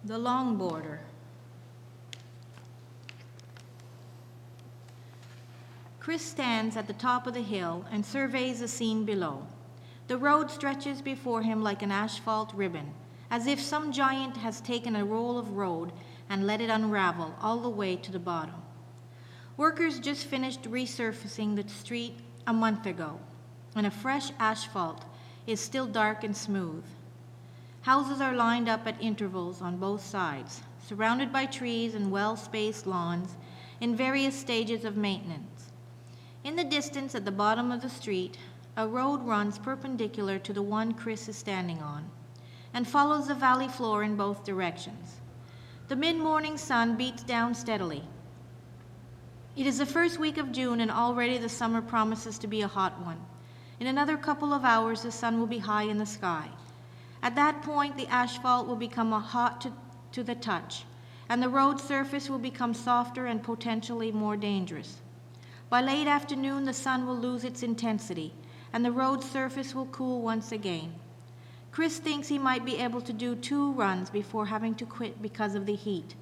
The Longboarder. Chris stands at the top of the hill and surveys the scene below. The road stretches before him like an asphalt ribbon, as if some giant has taken a roll of road and let it unravel all the way to the bottom. Workers just finished resurfacing the street a month ago, and a fresh asphalt is still dark and smooth. Houses are lined up at intervals on both sides, surrounded by trees and well-spaced lawns in various stages of maintenance. In the distance at the bottom of the street, a road runs perpendicular to the one Chris is standing on, and follows the valley floor in both directions. The mid-morning sun beats down steadily. It is the first week of June, and already the summer promises to be a hot one. In another couple of hours, the sun will be high in the sky. At that point, the asphalt will become hot to the touch, and the road surface will become softer and potentially more dangerous. By late afternoon, the sun will lose its intensity, and the road surface will cool once again. Chris thinks he might be able to do 2 runs before having to quit because of the heat.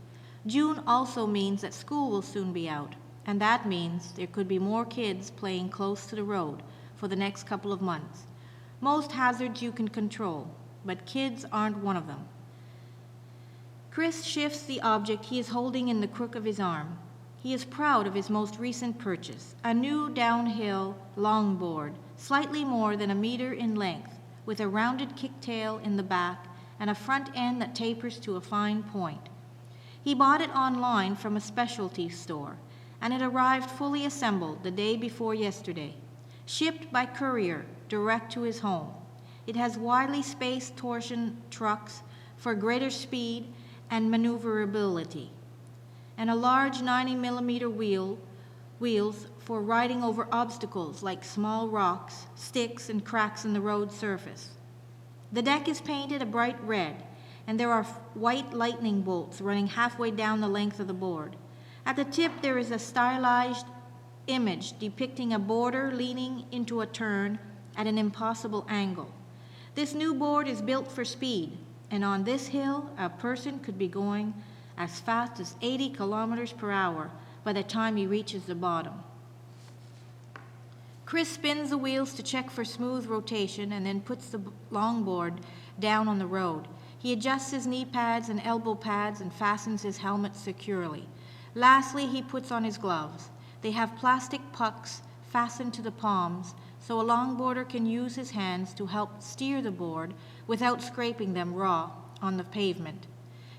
June also means that school will soon be out, and that means there could be more kids playing close to the road for the next couple of months. Most hazards you can control, but kids aren't one of them. Chris shifts the object he is holding in the crook of his arm. He is proud of his most recent purchase, a new downhill longboard, slightly more than 1 meter in length, with a rounded kicktail in the back and a front end that tapers to a fine point. He bought it online from a specialty store, and it arrived fully assembled the day before yesterday, shipped by courier direct to his home. It has widely spaced torsion trucks for greater speed and maneuverability, and a large 90mm wheels for riding over obstacles like small rocks, sticks, and cracks in the road surface. The deck is painted a bright red, and there are white lightning bolts running halfway down the length of the board. At the tip, there is a stylized image depicting a boarder leaning into a turn at an impossible angle. This new board is built for speed, and on this hill, a person could be going as fast as 80 kilometers per hour by the time he reaches the bottom. Chris spins the wheels to check for smooth rotation and then puts the longboard down on the road. He adjusts his knee pads and elbow pads and fastens his helmet securely. Lastly, he puts on his gloves. They have plastic pucks fastened to the palms, so a longboarder can use his hands to help steer the board without scraping them raw on the pavement.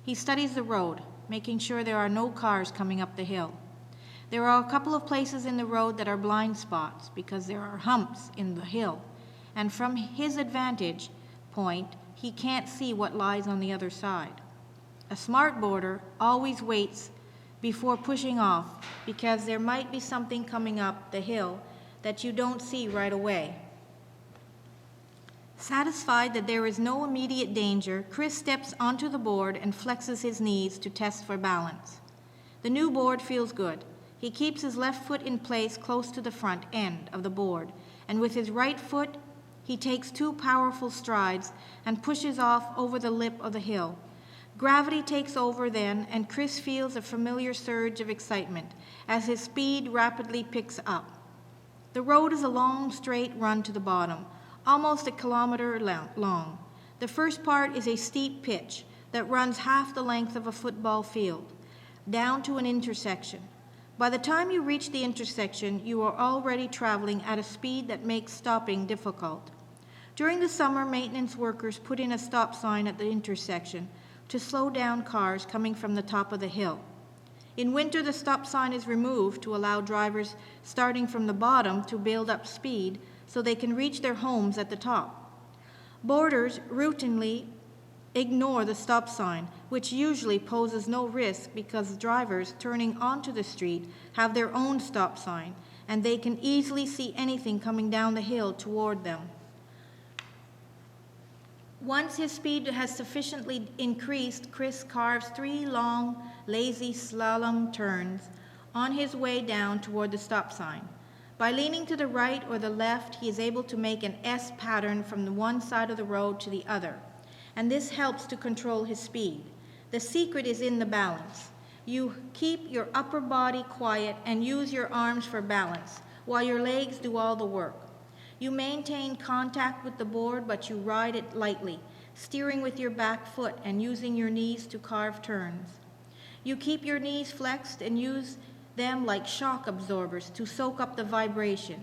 He studies the road, making sure there are no cars coming up the hill. There are a couple of places in the road that are blind spots because there are humps in the hill, and from his vantage point, he can't see what lies on the other side. A smart boarder always waits before pushing off because there might be something coming up the hill that you don't see right away. Satisfied that there is no immediate danger, Chris steps onto the board and flexes his knees to test for balance. The new board feels good. He keeps his left foot in place close to the front end of the board, and with his right foot, he takes 2 powerful strides and pushes off over the lip of the hill. Gravity takes over then, and Chris feels a familiar surge of excitement as his speed rapidly picks up. The road is a long, straight run to the bottom, almost 1 kilometer long. The first part is a steep pitch that runs half the length of a football field, down to an intersection. By the time you reach the intersection, you are already traveling at a speed that makes stopping difficult. During the summer, maintenance workers put in a stop sign at the intersection to slow down cars coming from the top of the hill. In winter, the stop sign is removed to allow drivers starting from the bottom to build up speed so they can reach their homes at the top. Boarders routinely ignore the stop sign, which usually poses no risk because drivers turning onto the street have their own stop sign, and they can easily see anything coming down the hill toward them. Once his speed has sufficiently increased, Chris carves 3 long, lazy slalom turns on his way down toward the stop sign. By leaning to the right or the left, he is able to make an S pattern from the one side of the road to the other, and this helps to control his speed. The secret is in the balance. You keep your upper body quiet and use your arms for balance, while your legs do all the work. You maintain contact with the board, but you ride it lightly, steering with your back foot and using your knees to carve turns. You keep your knees flexed and use them like shock absorbers to soak up the vibration.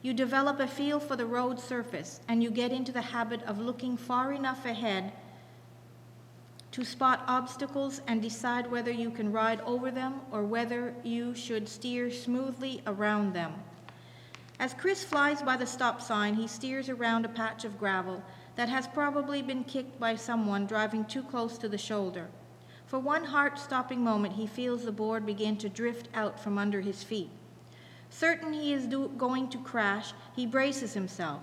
You develop a feel for the road surface, and you get into the habit of looking far enough ahead to spot obstacles and decide whether you can ride over them or whether you should steer smoothly around them. As Chris flies by the stop sign, he steers around a patch of gravel that has probably been kicked by someone driving too close to the shoulder. For one heart-stopping moment, he feels the board begin to drift out from under his feet. Certain he is going to crash, he braces himself.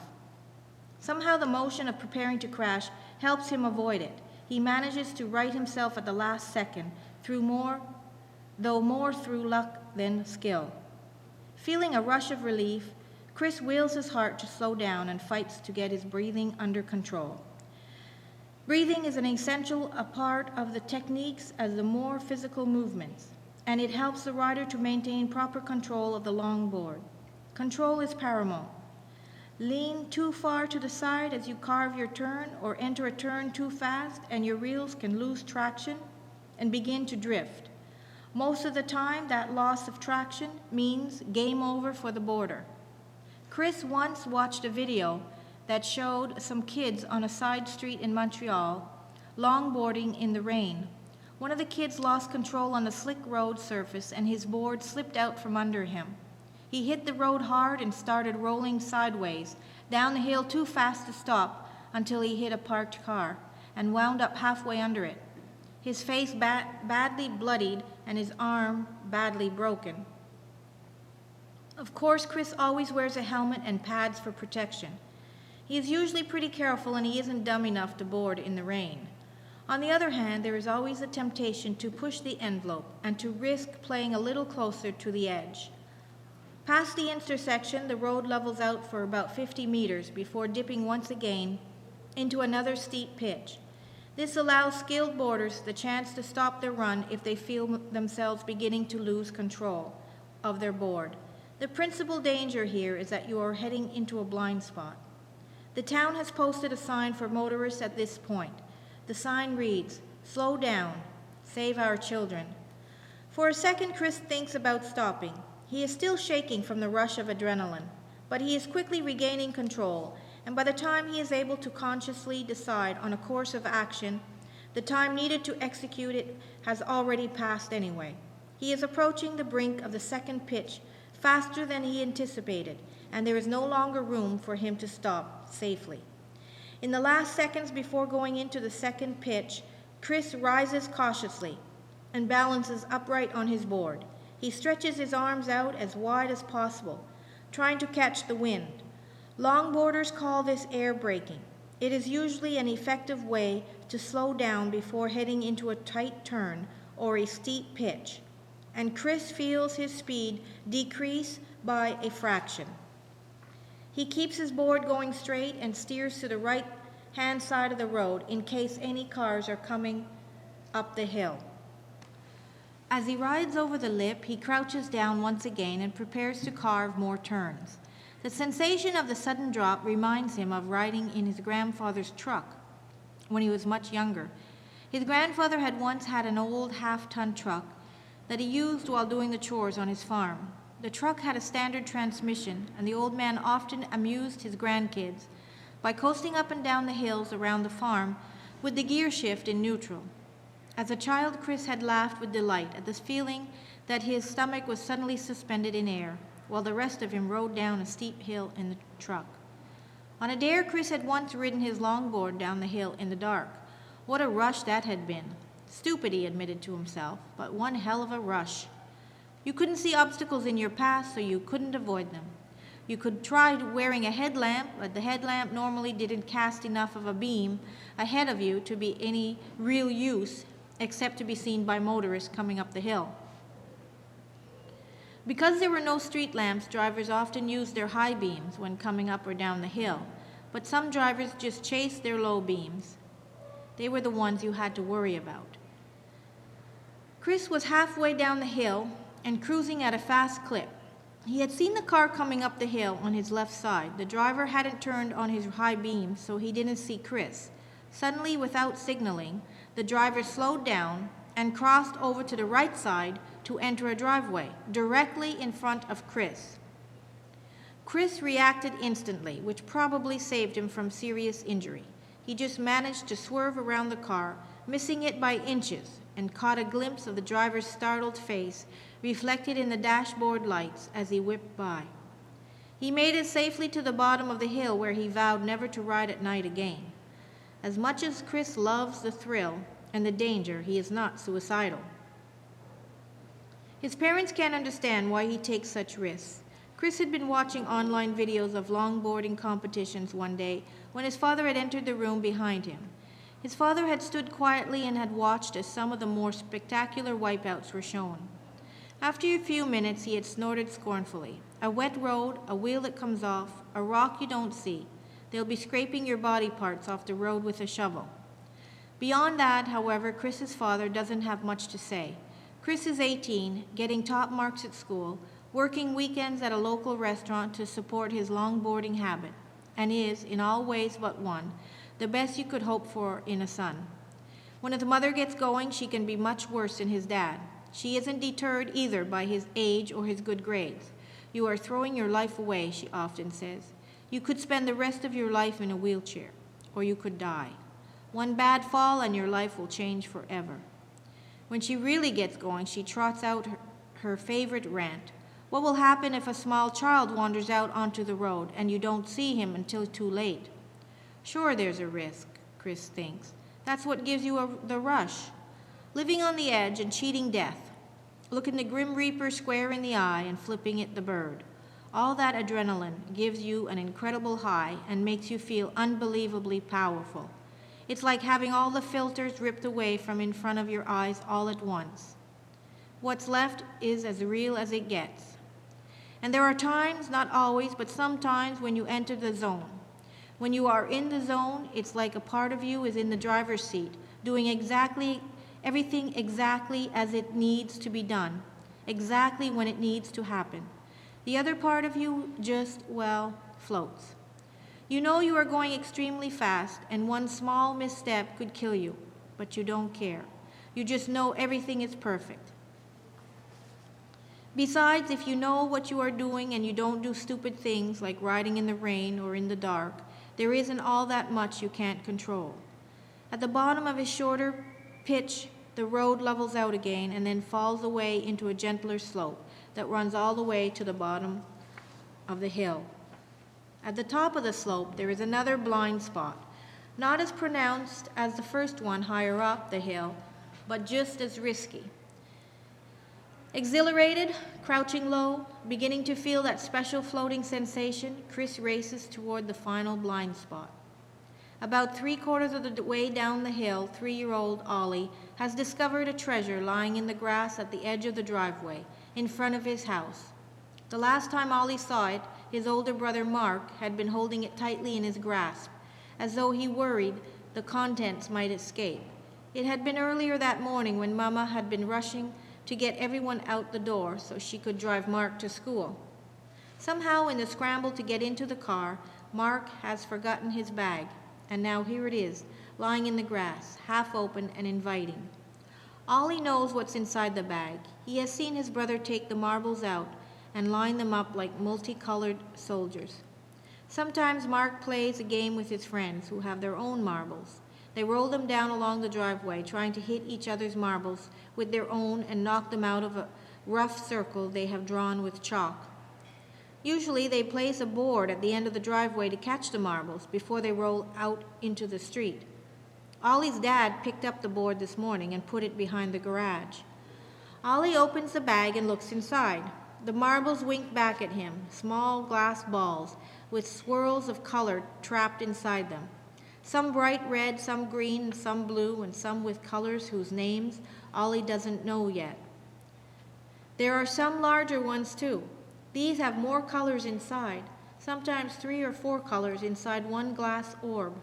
Somehow the motion of preparing to crash helps him avoid it. He manages to right himself at the last second, though more through luck than skill. Feeling a rush of relief, Chris wills his heart to slow down and fights to get his breathing under control. Breathing is an essential part of the techniques as the more physical movements, and it helps the rider to maintain proper control of the longboard. Control is paramount. Lean too far to the side as you carve your turn or enter a turn too fast and your wheels can lose traction and begin to drift. Most of the time, that loss of traction means game over for the boarder. Chris once watched a video that showed some kids on a side street in Montreal longboarding in the rain. One of the kids lost control on the slick road surface and his board slipped out from under him. He hit the road hard and started rolling sideways, down the hill too fast to stop until he hit a parked car and wound up halfway under it. His face badly bloodied and his arm badly broken. Of course, Chris always wears a helmet and pads for protection. He is usually pretty careful and he isn't dumb enough to board in the rain. On the other hand, there is always a temptation to push the envelope and to risk playing a little closer to the edge. Past the intersection, the road levels out for about 50 meters before dipping once again into another steep pitch. This allows skilled boarders the chance to stop their run if they feel themselves beginning to lose control of their board. The principal danger here is that you are heading into a blind spot. The town has posted a sign for motorists at this point. The sign reads, "Slow down, save our children." For a second, Chris thinks about stopping. He is still shaking from the rush of adrenaline, but he is quickly regaining control, and by the time he is able to consciously decide on a course of action, the time needed to execute it has already passed anyway. He is approaching the brink of the second pitch faster than he anticipated, and there is no longer room for him to stop safely. In the last seconds before going into the second pitch, Chris rises cautiously and balances upright on his board. He stretches his arms out as wide as possible, trying to catch the wind. Longboarders call this air braking. It is usually an effective way to slow down before heading into a tight turn or a steep pitch, and Chris feels his speed decrease by a fraction. He keeps his board going straight and steers to the right-hand side of the road in case any cars are coming up the hill. As he rides over the lip, he crouches down once again and prepares to carve more turns. The sensation of the sudden drop reminds him of riding in his grandfather's truck when he was much younger. His grandfather had once had an old half-ton truck that he used while doing the chores on his farm. The truck had a standard transmission, and the old man often amused his grandkids by coasting up and down the hills around the farm with the gear shift in neutral. As a child, Chris had laughed with delight at this feeling that his stomach was suddenly suspended in air, while the rest of him rode down a steep hill in the truck. On a dare, Chris had once ridden his longboard down the hill in the dark. What a rush that had been. Stupid, he admitted to himself, but one hell of a rush. You couldn't see obstacles in your path, so you couldn't avoid them. You could try wearing a headlamp, but the headlamp normally didn't cast enough of a beam ahead of you to be any real use, except to be seen by motorists coming up the hill. Because there were no street lamps, drivers often used their high beams when coming up or down the hill, but some drivers just chased their low beams. They were the ones you had to worry about. Chris was halfway down the hill and cruising at a fast clip. He had seen the car coming up the hill on his left side. The driver hadn't turned on his high beam, so he didn't see Chris. Suddenly, without signaling, the driver slowed down and crossed over to the right side to enter a driveway, directly in front of Chris. Chris reacted instantly, which probably saved him from serious injury. He just managed to swerve around the car, missing it by inches, and caught a glimpse of the driver's startled face reflected in the dashboard lights as he whipped by. He made it safely to the bottom of the hill where he vowed never to ride at night again. As much as Chris loves the thrill and the danger, he is not suicidal. His parents can't understand why he takes such risks. Chris had been watching online videos of longboarding competitions one day when his father had entered the room behind him. His father had stood quietly and had watched as some of the more spectacular wipeouts were shown. After a few minutes, he had snorted scornfully. A wet road, a wheel that comes off, a rock you don't see. They'll be scraping your body parts off the road with a shovel. Beyond that, however, Chris's father doesn't have much to say. Chris is 18, getting top marks at school, working weekends at a local restaurant to support his longboarding habit, and is, in all ways but one, the best you could hope for in a son. When his mother gets going, she can be much worse than his dad. She isn't deterred either by his age or his good grades. You are throwing your life away, she often says. You could spend the rest of your life in a wheelchair, or you could die. One bad fall and your life will change forever. When she really gets going, she trots out her favorite rant. What will happen if a small child wanders out onto the road and you don't see him until too late? Sure, there's a risk, Chris thinks. That's what gives you the rush. Living on the edge and cheating death. Looking the Grim Reaper square in the eye and flipping it the bird. All that adrenaline gives you an incredible high and makes you feel unbelievably powerful. It's like having all the filters ripped away from in front of your eyes all at once. What's left is as real as it gets. And there are times, not always, but sometimes when you enter the zone. When you are in the zone, it's like a part of you is in the driver's seat, doing everything exactly as it needs to be done, exactly when it needs to happen. The other part of you just, floats. You know you are going extremely fast, and one small misstep could kill you, but you don't care. You just know everything is perfect. Besides, if you know what you are doing and you don't do stupid things like riding in the rain or in the dark, there isn't all that much you can't control. At the bottom of a shorter pitch, the road levels out again and then falls away into a gentler slope that runs all the way to the bottom of the hill. At the top of the slope, there is another blind spot, not as pronounced as the first one higher up the hill, but just as risky. Exhilarated, crouching low, beginning to feel that special floating sensation, Chris races toward the final blind spot. About 3/4 of the way down the hill, 3-year-old Ollie has discovered a treasure lying in the grass at the edge of the driveway, in front of his house. The last time Ollie saw it, his older brother Mark had been holding it tightly in his grasp, as though he worried the contents might escape. It had been earlier that morning when Mama had been rushing to get everyone out the door so she could drive Mark to school. Somehow, in the scramble to get into the car, Mark has forgotten his bag, and now here it is, lying in the grass, half open and inviting. Ollie knows what's inside the bag. He has seen his brother take the marbles out and line them up like multicolored soldiers. Sometimes Mark plays a game with his friends who have their own marbles. They roll them down along the driveway, trying to hit each other's marbles with their own and knock them out of a rough circle they have drawn with chalk. Usually they place a board at the end of the driveway to catch the marbles before they roll out into the street. Ollie's dad picked up the board this morning and put it behind the garage. Ollie opens the bag and looks inside. The marbles wink back at him, small glass balls with swirls of color trapped inside them. Some bright red, some green, some blue, and some with colors whose names Ollie doesn't know yet. There are some larger ones too. These have more colors inside, sometimes 3 or 4 colors inside one glass orb.